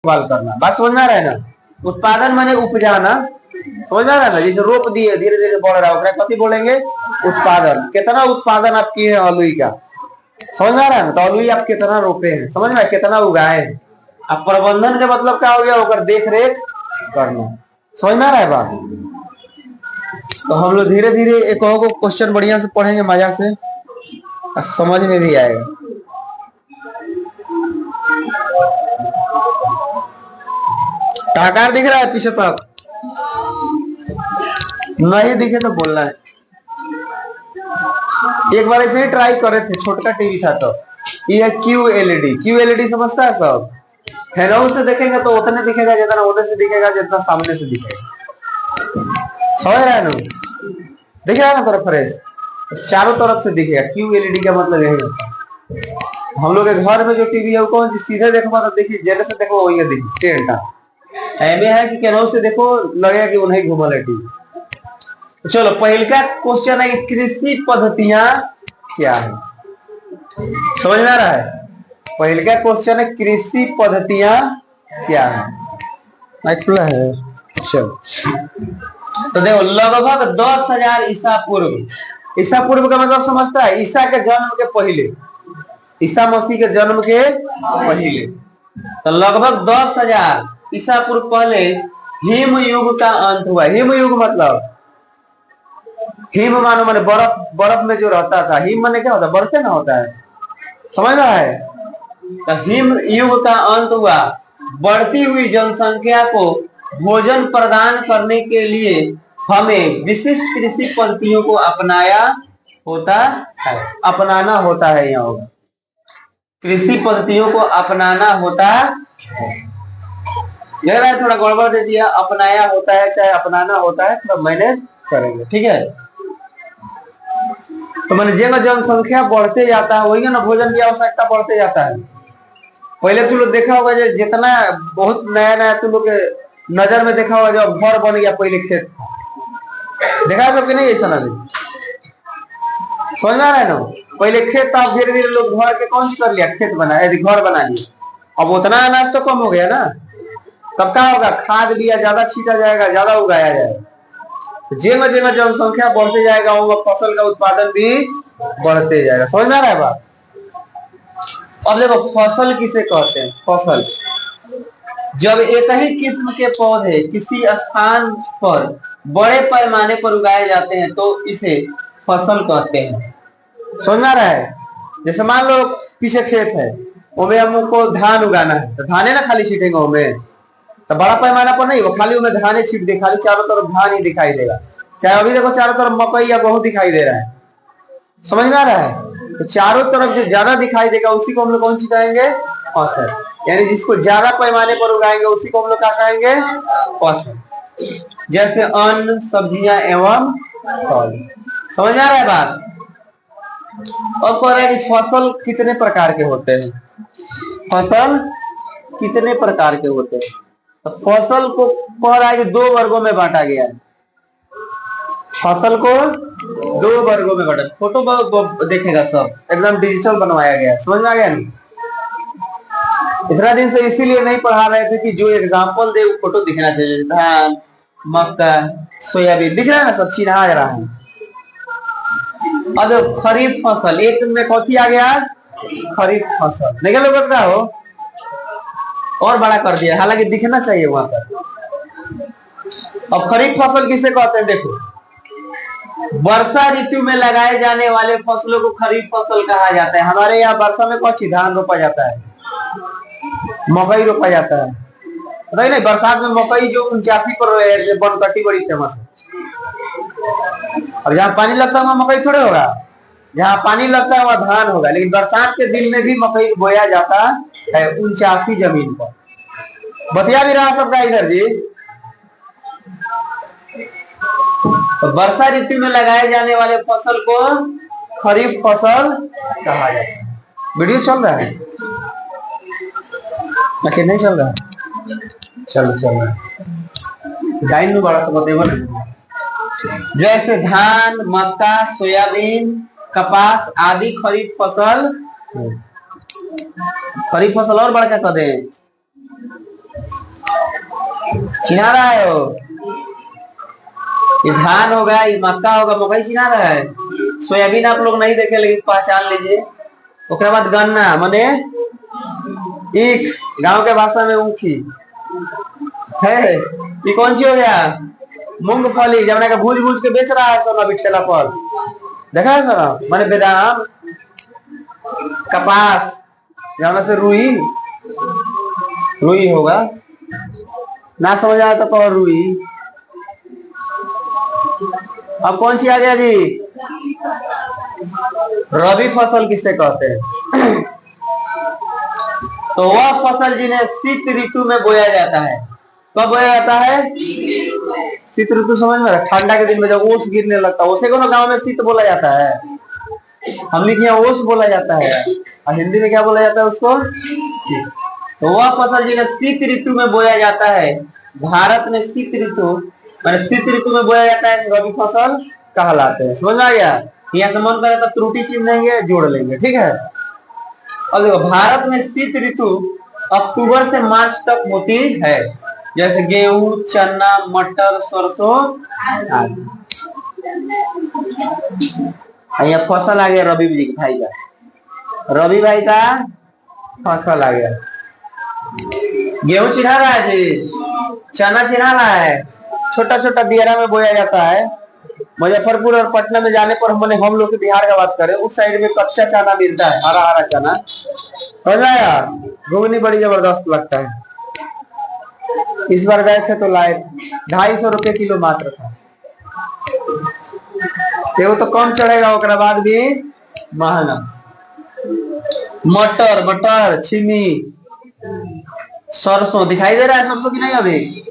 देखभाल करना। बात समझ में आ रहा है ना? उत्पादन माने उपजाना, समझ में आ रहा है ना? जैसे रोप दिए धीरे धीरे बढ़ रहा है, कथी बोलेंगे? उत्पादन। कितना उत्पादन आपकी है अलुई का, समझ में आ रहा है ना? तो अलुई आप कितना रोपे हैं, समझ में, कितना उगाए हैं। अब प्रबंधन के मतलब क्या हो गया? होकर देख रेख करना। समझ में आ रहा है बात? तो हम लोग धीरे धीरे एक और क्वेश्चन बढ़िया से पढ़ेंगे, मजा से, समझ में भी आएगा। आकार दिख रहा है पीछे तक? नहीं दिखे तो बोलना है। एक बार ऐसे ही ट्राई करे थे, छोटका टीवी था तो। ये QLED, QLED समझता है सब? हेराउ से देखेंगे तो उतने दिखेगा जितना उधर से दिखेगा, जितना सामने से दिखेगा। समझ रहा है ना? दिख रहा है ना तरफ फ्रेश? चारों तरफ से दिखेगा। QLED का मतलब यही होता है। हम लोग के घर में जो टीवी है वो कौन सी? सीधे देखो तो देखिए, जेने से देखो वही देखिए, टेढ़ा ऐमे है कि केनौ से देखो लगेगा कि उन्हें घुमल है टीवी। चलो पहला क्वेश्चन है कि कृषि पद्धतियां क्या है? समझ में आ रहा है? पहला क्वेश्चन है कृषि पद्धतियां क्या है। माइक खुला है? चलो तो देखो, लगभग 10,000 ईसा पूर्व। ईसा पूर्व का मतलब समझता है? ईसा के जन्म के पहले, ईसा मसीह के जन्म के पहले, तो लगभग 10,000 ईसा पूर्व पहले हिम युग का अंत हुआ। हिम युग मतलब, हिम मानो माने बर्फ, बर्फ में जो रहता था। हिम माने क्या होता है? बर्फ ना होता है, समझ रहा है? तो हिम युग का अंत हुआ। बढ़ती हुई जनसंख्या को भोजन प्रदान करने के लिए हमें विशिष्ट कृषि पद्धतियों को अपनाया होता है, अपनाना होता है। यहाँ होगा कृषि पद्धतियों को अपनाना होता है। लग रहा है थोड़ा गड़बड़ दे दिया, अपनाया होता है चाहे अपनाना होता है, थोड़ा मैनेज करेंगे, ठीक है? तो मैंने जगह जनसंख्या बढ़ते जाता है वही ना, भोजन की आवश्यकता बढ़ते जाता है। पहले तुम लोग देखा होगा जितना बहुत नया नया तुम लोग के नजर में देखा होगा, जब घर बन गया पहले खेत था, देखा सबके नहीं ऐसा ना? समझ में आ रहा है ना? पहले खेत था, धीरे धीरे लोग घर के कौन सी कर लिया, खेत बना, घर बना लिया। अब उतना अनाज तो कम हो गया ना, तब क्या होगा? खाद बिया ज्यादा छीटा जाएगा, ज्यादा उगाया जाएगा। जेमा जेमा जनसंख्या बढ़ते जाएगा वो फसल का उत्पादन भी बढ़ते जाएगा। समझ में आ रहा है बात? अब देखो फसल किसे कहते हैं? फसल जब एक ही किस्म के पौधे किसी स्थान पर बड़े पैमाने पर उगाए जाते हैं तो इसे फसल कहते हैं। समझ में आ रहा है? जैसे मान लो पीछे खेत है, उसमें हमको धान उगाना है, तो धाने ना खाली छीटेंगे उसमें, तो बड़ा पैमाना पर नहीं, वो खाली उनमें धाने छिप दे, खाली चारों तरफ धान ही दिखाई देगा। चाहे अभी देखो चारों तरफ मकई या गेहूं दिखाई दे रहा है, समझ में आ रहा है? तो चारों तरफ जो ज्यादा दिखाई देगा उसी को हम लोग कौन सी कहेंगे? फसल। यानी जिसको ज्यादा पैमाने पर उगाएंगे उसी को हम लोग क्या कहेंगे? फसल। जैसे अन्न, सब्जियां एवं फल। समझ में आ रहा है बात? और कह रहे हैं कि फसल कितने प्रकार के होते हैं? फसल कितने प्रकार के होते हैं? तो फसल को कह रहा है कि 2 वर्गों में बांटा गया है। फसल को 2 वर्गों में बांटा, फोटो देखेगा सब एकदम डिजिटल बनवाया गया है। समझ में आ गया नहीं? इतना दिन से इसीलिए नहीं पढ़ा रहे थे कि जो एग्जाम्पल दे वो फोटो दिखना चाहिए। धान, मक्का, सोयाबीन दिख रहा है ना, सब चिन्हा रहा है। अब खरीफ फसल, एक में कौन आ गया? खरीफ फसल। देखे लोग क्या हो और बड़ा कर दिया, हालांकि दिखना चाहिए वहां पर। अब खरीफ फसल किसे कहते हैं? देखो, वर्षा ऋतु में लगाए जाने वाले फसलों को खरीफ फसल कहा जाता है। हमारे यहाँ वर्षा में कौन सी धान रोपा जाता है? मकई रोपा जाता है। पता नहीं, बरसात में मकई जो 89 पर बनकटी बड़ी फेमस है। अब जहाँ पानी लगता है वहां मकई थोड़े होगा, जहाँ पानी लगता है वहां धान होगा। लेकिन बरसात के दिन में भी मकई बोया जाता है 89 जमीन पर। बतिया भी रहा सबका इधर जी। तो वर्षा ऋतु में लगाए जाने वाले फसल को खरीफ फसल कहा जाता है। वीडियो चल रहा है? आखिर नहीं चल रहा? चल रहा है। गाइन में बड़ा सा जैसे धान, मक्का, सोयाबीन, कपास आदि खरीफ फसल। खरीफ फसल और बड़ा क्या कर दे? चिन्हा रहा है वो? ये धान होगा, ये मक्का होगा, मकई चिन्हा रहा है। सोयाबीन आप लोग नहीं देखे लेकिन पहचान लीजिए। उसके बाद गन्ना मने ईख, गांव के भाषा में ऊखी है। ये कौन सी हो गया? मूंगफली, जमना का भूज भूज के बेच रहा है सोना भी ठेला पर, देखा है सर? मैंने बेदाम, कपास, जमना से रुई, रुई होगा ना, समझ आया तो कहो रुई। अब कौन सी आ गया जी? रबी फसल किसे कहते हैं? तो वह फसल जिन्हें शीत ऋतु में बोया जाता है। कब बोया जाता है? शीत ऋतु समझ में? ठंडा के दिन में जब ओस गिरने लगता है, ओसे को ना गाँव में शीत बोला जाता है, हम लिखे यहाँ ओस बोला जाता है, और हिंदी में क्या बोला जाता है उसको? शीत। तो वह फसल जिन्हें शीत ऋतु में बोया जाता है, भारत में शीत ऋतु मैंने शीत ऋतु में बोया जाता है, रबी फसल कहलाते हैं। समझ में आ गया? यहाँ से मन करे तो त्रुटि चिन्ह देंगे, जोड़ लेंगे, ठीक है। अब देखो, भारत में शीत ऋतु अक्टूबर से मार्च तक होती है, जैसे गेहूं, चना, मटर, सरसों आदि। यहाँ फसल आ गया रवि भाई का, रवि भाई का फसल आ गया। गेहूं चिन्हा रहा है जी, चना चिन्हा रहा है, छोटा छोटा दियरा में बोया जाता है। मुजफ्फरपुर और पटना में जाने पर हम लोग के बिहार का बात करें, उस साइड में कच्चा चना मिलता है, हरा हरा चना, समझ आया? घुगनी बड़ी जबरदस्त लगता है। इस बार गए थे तो लाए, 250 रुपए किलो मात्र था। वो तो कम चढ़ेगा, उसके बाद भी महंगा। मटर, मटर, छिमी, सरसों दिखाई दे रहा है, सरसों की नहीं? अभी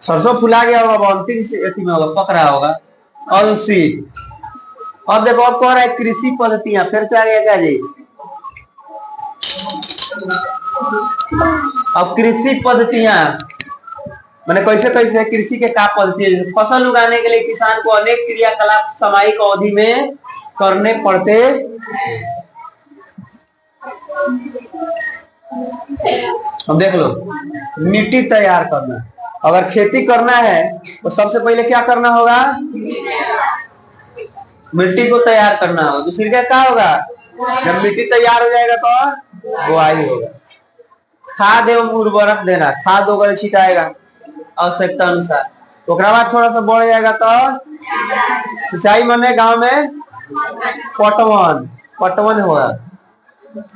सरसों फुला गया होगा, अंतिम में होगा, पक रहा होगा। अलसी। अब देखो, अब कह रहा है कृषि पद्धतियां, फिर से आ गया क्या जी? अब कृषि पद्धतियां मैंने कैसे कैसे कृषि के क्या पद्धति है? फसल उगाने के लिए किसान को अनेक क्रियाकलाप सामयिक अवधि में करने पड़ते। अब देख लो, मिट्टी तैयार करना, अगर खेती करना है तो सबसे पहले क्या करना होगा? मिट्टी को तैयार करना होगा। दूसरी क्या होगा? जब मिट्टी तैयार हो जाएगा तो बुआई होगा। खाद एवं उर्वरक देना, खाद वगैरह छिटाएगा आवश्यकता अनुसार। तो बाद थोड़ा सा बढ़ जाएगा तो सिंचाई मने गांव में पटवन, पटवन होगा।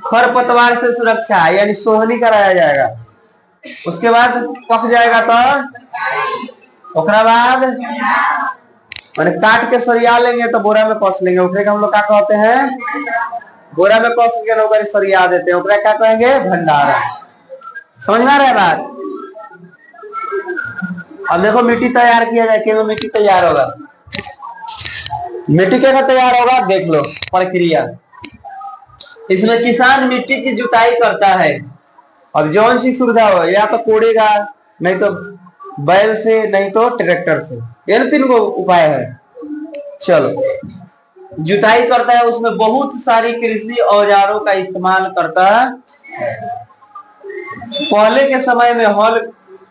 खरपतवार से सुरक्षा यानी सोहनी कराया जाएगा। उसके बाद पक जाएगा तो बाद मैंने काट के सरिया लेंगे तो बोरा में कस लेंगे, उठे हम लोग क्या कहते हैं? बोरा में कस के लोग सरिया देते हैं, क्या कहेंगे? भंडारा। समझ में आ रहा है बात? अब देखो, मिट्टी तैयार किया जाए, क्यों मिट्टी तैयार होगा? मिट्टी कैसे तैयार होगा? देख लो प्रक्रिया। इसमें किसान मिट्टी की जुताई करता है। अब जौन सी सुविधा हो, या तो कोड़ेगा, नहीं तो बैल से, नहीं तो ट्रैक्टर से, ये ना 3 उपाय है। चलो, जुताई करता है, उसमें बहुत सारी कृषि औजारों का इस्तेमाल करता है। पहले के समय में हल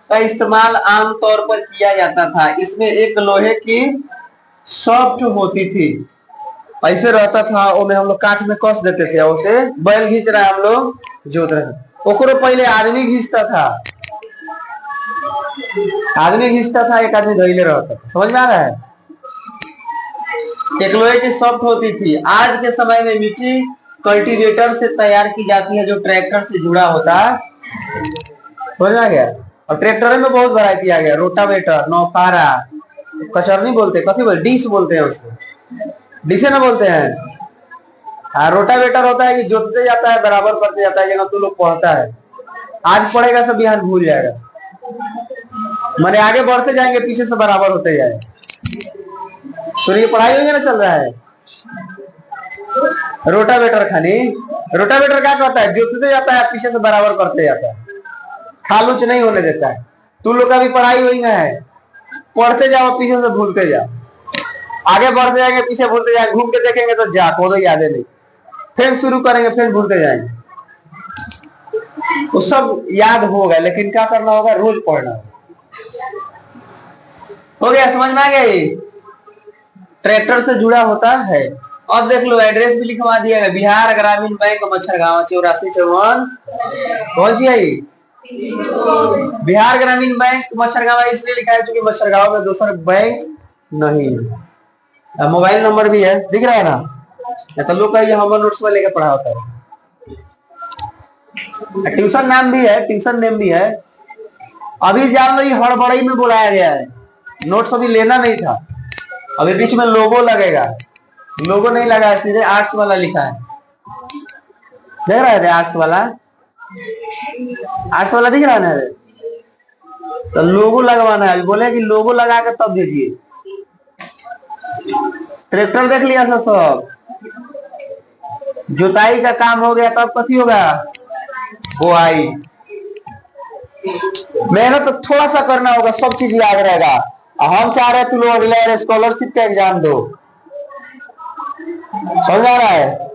का इस्तेमाल आमतौर पर किया जाता था। इसमें एक लोहे की सॉफ्ट होती थी, ऐसे रहता था, उसमें हम लोग काट में कस देते थे, उसे बैल घींच रहा है, हम लोग जोत रहे हैं। ओकरो पहले आदमी घींचता था, आदमी घींचता था, एक आदमी धैले रहता था। समझ में आ रहा है? एक लोहे की सॉफ्ट होती थी। आज के समय में मिट्टी कल्टीवेटर से तैयार की जाती है, जो ट्रैक्टर से जुड़ा होता है। समझ में आ गया? और ट्रैक्टर में बहुत वैरायटी आ गया, रोटावेटर, नौफारा, कचरनी बोलते हैं, कथी बोलते? डिश बोलते हैं उसको, डिशे ना बोलते हैं। हाँ, रोटावेटर होता है कि जोतते जाता है, बराबर करते जाता है, जगह तू लोग पढ़ता है, आज पढ़ेगा सब बिहान भूल जाएगा। मैंने आगे बढ़ते जाएंगे, पीछे से बराबर होते जाए। तो ये पढ़ाई हो ना चल रहा है। रोटावेटर खानी, रोटावेटर क्या करता है? जोतते जाता है, पीछे से बराबर करते जाता है, खालूच नहीं होने देता है। तू लोग का भी पढ़ाई हुई ना है, पढ़ते जाओ, पीछे से भूलते जाओ, आगे बढ़ते जाएंगे, पीछे भूलते जाएंगे, घूम के देखेंगे तो जा को याद नहीं, फिर शुरू करेंगे, फिर भूलते जाएंगे। वो सब याद होगा, लेकिन क्या करना होगा? रोज पढ़ना होगा। हो गया, समझ में आ गया ये ट्रैक्टर से जुड़ा होता है। और देख लो एड्रेस भी लिखवा दिया है, बिहार ग्रामीण बैंक मच्छरगांव 8454। कौन सी है ये? बिहार ग्रामीण बैंक मच्छरगांव इसलिए लिखा है क्योंकि मच्छरगांव में दूसरा बैंक नहीं है। मोबाइल नंबर भी है, दिख रहा है ना, तो लोग का हम नोट्स में लेके पढ़ा होता है। ट्यूशन नाम भी है, ट्यूशन नेम भी है। अभी जान लो ये हड़बड़ी में बुलाया गया है, नोट्स अभी लेना नहीं था। अभी बीच में लोगो लगेगा, लोगो नहीं लगा है, सीधे आर्ट्स वाला लिखा है। देख रहे थे आर्ट्स वाला, आर्ट्स वाला दिख रहा है ना? तो लोगो लगवाना है, बोले कि लोगो लगा के तब दीजिए। ट्रैक्टर देख लिया सब, जुताई का काम हो गया, तब कथी होगा? बुआई। मेहनत तो थोड़ा सा करना होगा, सब चीज याद रहेगा। हम चाह रहे तू लोग अगले स्कॉलरशिप का एग्जाम दो, समझ आ रहा है?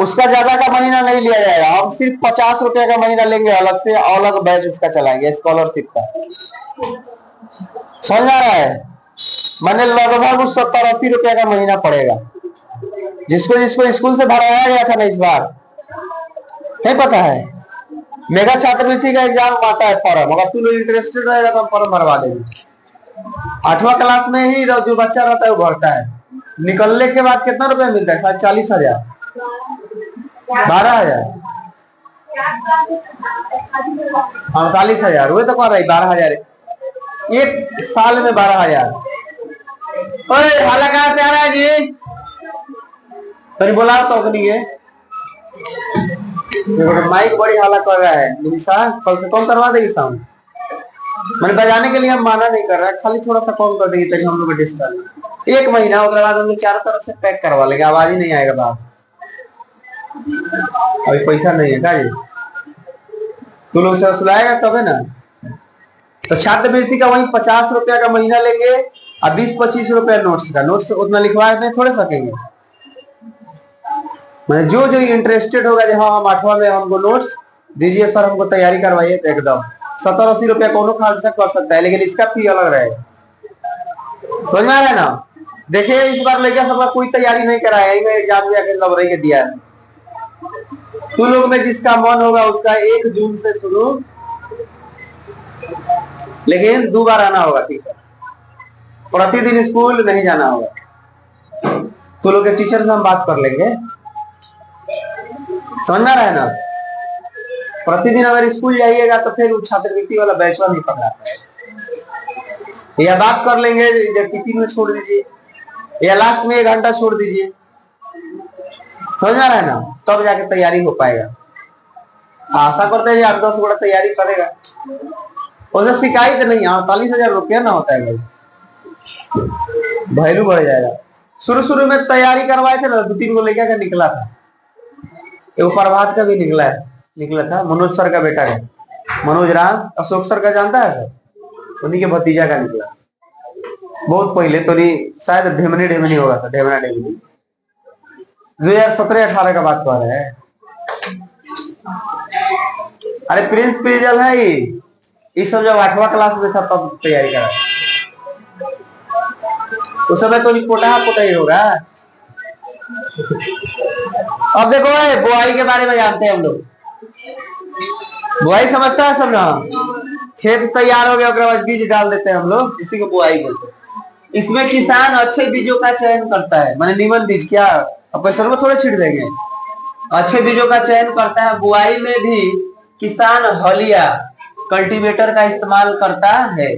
उसका ज्यादा का महीना नहीं लिया जाएगा, हम सिर्फ 50 रुपए का महीना लेंगे, अलग से अलग बैच उसका चलाएंगे स्कॉलरशिप का। समझ आ रहा है? मैंने लगभग 70-80 रुपए का महीना पड़ेगा। जिसको जिसको स्कूल से भराया गया था ना इस बार, नहीं पता है, मेगा छात्रवृत्ति का एग्जाम आता है फॉर्म। अगर तू लोग इंटरेस्टेड रहेगा तो हम फॉर्म भरवा देंगे। 8वां क्लास में ही जो बच्चा रहता है वो भरता है। निकलने के बाद कितना रुपया मिलता है? शायद 40,000, 12,000, 48,000, वही तो कह रहा है 12,000 एक साल में 12,000। हाला कहाँ से आ रहा है जी? तो बोला तो नहीं है, माइक बड़ी हाला कर रहा है। निशा कल से कम करवा देगी साउंड। मैंने बजाने के लिए हम माना नहीं कर रहा है, खाली थोड़ा सा कम कर देगी ताकि हम लोग डिस्टर्ब। 1 महीना उसके बाद हम लोग चारों तरफ से पैक करवा लेंगे, आवाज ही नहीं आएगा बाहर। अभी पैसा नहीं है क्या जी? तू लोग से सुलाएगा तब है ना। तो छात्रवृत्ति का वही 50 रुपया का महीना लेंगे और 20-25 रुपया नोट्स का। नोट्स उतना लिखवा नहीं थोड़े सकेंगे। मैंने जो जो इंटरेस्टेड होगा जो हाँ हम 8वां में हमको नोट्स दीजिए सर, हमको तैयारी करवाइए, तो एकदम 70-80 रुपया कोनो खाल से कर सकता है, लेकिन इसका फी अलग रहेगा। समझ में आ रहा है ना? देखिए इस बार लड़का सबका कोई तैयारी नहीं कराया, एग्जाम जाके लबरई के दिया है। तू लोग में जिसका मन होगा उसका 1 जून से शुरू, लेकिन 2 बार आना होगा टीचर, प्रतिदिन स्कूल नहीं जाना होगा। तू लोग के टीचर से हम बात कर लेंगे, समझ में आ रहा है ना? प्रतिदिन अगर स्कूल जाइएगा तो फिर छात्रवृत्ति वाला बैचवा नहीं पकड़ाता है। या बात कर लेंगे, टिफिन में छोड़ दीजिए या लास्ट में 1 घंटा छोड़ दीजिए, समझ आ रहा है ना? तब जाके तैयारी हो पाएगा। आशा करते हैं 8-10 बड़ा तैयारी करेगा, उसमें शिकायत नहीं। 48,000 रुपया ना होता है भाई, वैल्यू बढ़ जाएगा। शुरू में तैयारी करवाए थे ना, 2-3 को लेकर निकला था, एक प्रभात का भी निकला था, मनोज सर का बेटा है, मनोज राम, अशोक सर का जानता है सर, उन्हीं के भतीजा का निकला बहुत पहले। तो नहीं शायद ढेमनी होगा था, ढेमना 2017-18 का बात कर रहे हैं। अरे प्रिंस प्रिजल है ये सब जब 8वां क्लास में था तब तैयारी करा, उस समय तो पोटा ही होगा। अब देखो बुआई के बारे में जानते हैं हम लोग, बुआई समझता है सब ना? खेत तैयार हो गया उसके बाद बीज डाल देते हैं हम लोग, इसी को बुआई बोलते हैं। इसमें किसान अच्छे बीजों का चयन करता है, माने नीमन बीज, क्या अब पैसा को थोड़े छीट देंगे, अच्छे बीजों का चयन करता है। बुआई में भी किसान हलिया कल्टीवेटर का इस्तेमाल करता है।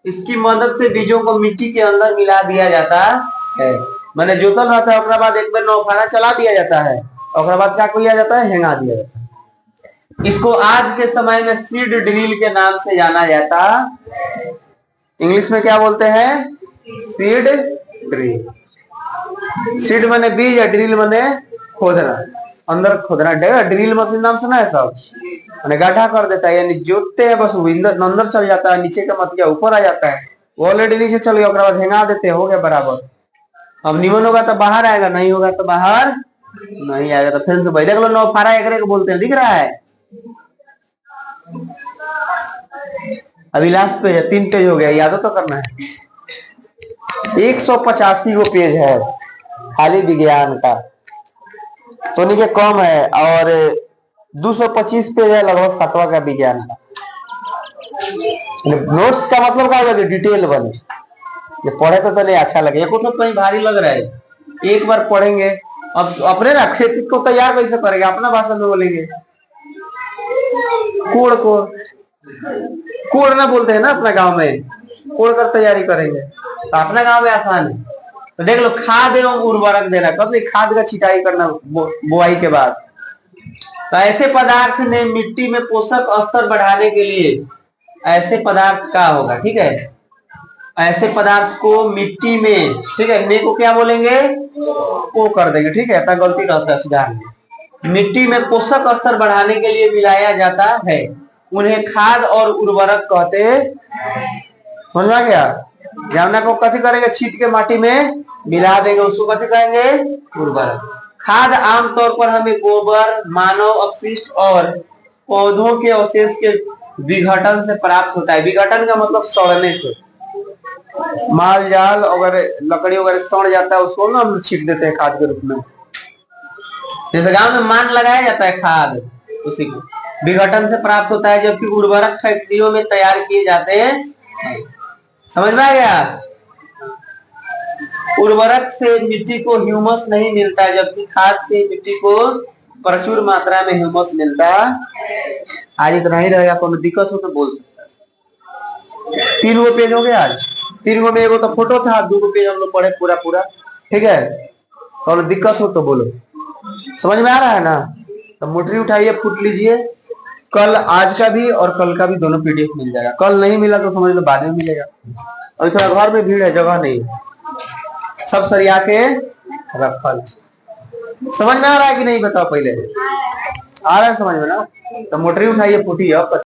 इसकी मदद से बीजों को मिट्टी के अंदर मिला दिया जाता है। मैंने जोतल रहता है, उसके बाद एक बार नौफाना चला दिया जाता है, और बाद क्या किया जाता है? हेंगा दिया जाता है। इसको आज के समय में सीड ड्रिल के नाम से जाना जाता, इंग्लिश में क्या बोलते हैं? Seed drill. सीड माने बीज, ड्रिल माने खोदना, अंदर खोदना। ड्रिल मशीन नाम सुना है सब? मैंने गड्ढा कर देता है, यानी जोतते हैं बस, अंदर चल जाता है, नीचे का मत गया ऊपर आ जाता है, वो ऑलरेडी नीचे चल गया, बाद हेंगा देते, हो गया बराबर। अब निमन होगा तो बाहर आएगा, नहीं होगा तो बाहर नहीं आएगा। तो फिर से भाई देख लो, 9 फारा एकरे को बोलते हैं, दिख रहा है? अभी लास्ट पेज है, 3 पेज हो गया, याद तो करना है। 185 गो पेज है खाली विज्ञान का, तो नहीं के कम है। और 225 पेज है लगभग 7वां का विज्ञान का। नोट्स का मतलब क्या होगा कि डिटेल बने, ये पढ़े तो नहीं अच्छा लगे, एक तो कहीं भारी लग रहा है, एक बार पढ़ेंगे। अब अपने ना खेती को तैयार कैसे करेंगे, अपना भाषा में बोलेंगे। कोड़ को कोड़ ना बोलते हैं ना अपना गांव में, कोड़ कर तैयारी करेंगे, तो अपना गांव में आसान है। तो देख लो, खाद एवं उर्वरक देना, कब खाद का छिटाई करना बुआई के बाद। तो ऐसे पदार्थ ने मिट्टी में पोषक स्तर बढ़ाने के लिए, ऐसे पदार्थ का होगा, ठीक है, ऐसे पदार्थ को मिट्टी में, ठीक है, ने को क्या बोलेंगे, को कर देंगे, ठीक है, इतना गलती रहता है सुधार में। मिट्टी में पोषक स्तर बढ़ाने के लिए मिलाया जाता है, उन्हें खाद और उर्वरक कहते। समझ में आ गया? जामना को कथी करेंगे, छीट के माटी में मिला देंगे, उसको कथी कहेंगे, उर्वरक। खाद आमतौर पर हमें गोबर, मानव अपशिष्ट और पौधों के अवशेष के विघटन से प्राप्त होता है। विघटन का मतलब सड़ने से, माल जाल वगैरह लकड़ी वगैरह सड़ जाता है, उसको ना हम छीट देते हैं खाद के रूप में। जैसे गांव में मान लगाया जाता है खाद, उसी को विघटन से प्राप्त होता है, जबकि उर्वरक फैक्ट्रियों में तैयार किए जाते हैं। समझ में आ गया? उर्वरक से मिट्टी को ह्यूमस नहीं मिलता, जबकि खाद से मिट्टी को प्रचुर मात्रा में ह्यूमस मिलता। आज इतना ही रहेगा, कोई दिक्कत हो तो बोल सकता है। 3 गो पेज हो गया आज, 3 गो में एगो तो फोटो था, 2 गो पेज हम लोग पढ़े पूरा पूरा, ठीक है। और दिक्कत हो तो बोलो। समझ में आ रहा है ना? तो मोटरी उठाइए, फुट लीजिए। कल आज का भी और कल का भी दोनों पीडीएफ मिल जाएगा। कल नहीं मिला तो समझ लो बाद में मिलेगा। और थोड़ा घर में भीड़ है, जगह नहीं, सब सरिया के रखल। समझ में आ रहा है कि नहीं बताओ, पहले आ रहा है समझ में ना? तो मोटरी उठाइए, फूटी अब